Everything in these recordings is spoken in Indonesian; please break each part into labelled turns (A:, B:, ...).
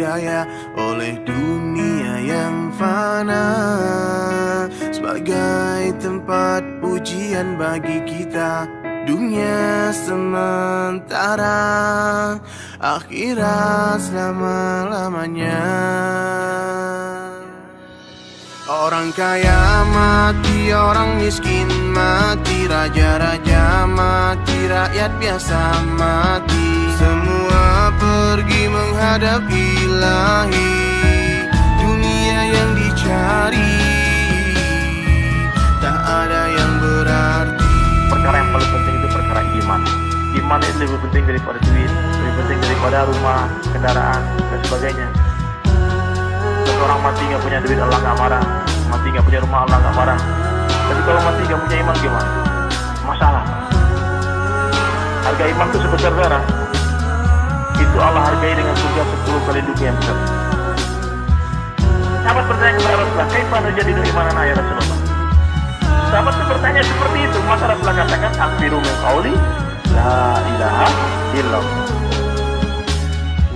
A: daya oleh dunia yang fana, sebagai tempat ujian bagi kita. Dunia sementara, akhirat selama-lamanya. Orang kaya mati, orang miskin mati, raja-raja mati, rakyat biasa mati. Semua pergi menghadap Ilahi, dunia yang dicari tak ada yang berarti.
B: Perkara yang paling penting itu perkara iman. Iman itu lebih penting daripada duit, lebih penting daripada rumah, kendaraan, dan sebagainya. Orang mati nggak punya duit, Allah nggak marah. Mati nggak punya rumah, Allah nggak marah. Tapi kalau mati nggak punya iman gimana? Masalah. Harga iman itu sebesar darah. Itu Allah hargai dengan surga 10 kali dunia yang besar. Sahabat bertanya kepada Rasulullah, "Kaifa nujadidu imanana ya Rasulullah?" Sahabat itu bertanya seperti itu. Maka Rasulullah katakan, "Akbiru min qauli la ilaha illallah."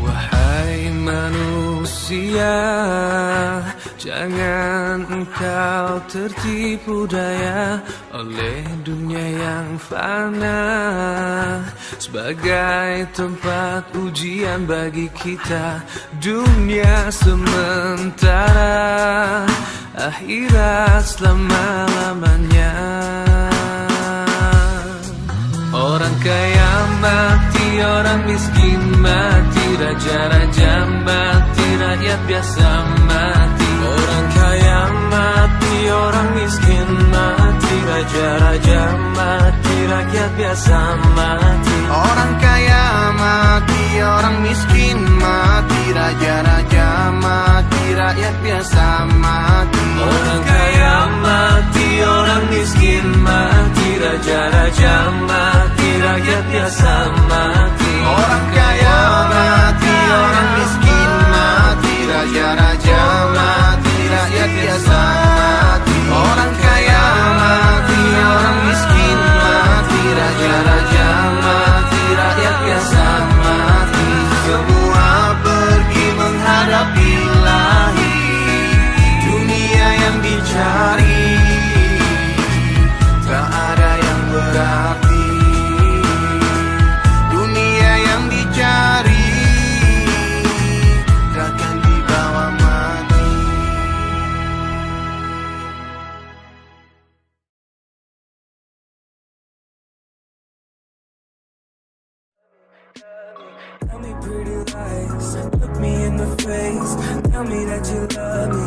C: Wahai manusia, jangan engkau tertipu daya oleh dunia yang fana, sebagai tempat ujian bagi kita. Dunia sementara, akhirat selama-lamanya. Orang kaya mati, orang miskin mati, raja-raja mati, rakyat biasa mati. Orang kaya mati, orang miskin mati, raja-raja mati, rakyat biasa mati.
A: Orang kaya mati, orang miskin mati, raja-raja mati, rakyat biasa mati.
C: Orang kaya mati, orang miskin mati, raja-raja mati, rakyat biasa mati.
A: Orang kaya mati, orang miskin mati, raja-raja mati, rakyat biasa mati. Orang kaya mati, orang miskin mati, raja-raja mati, rakyat biasa mati. Semua pergi menghadap Ilahi, dunia yang dicari tak ada yang berarti. Dunia yang dicari takkan dibawa mati.
C: Tell me pretty lies, look me in the face. Tell me that you love me,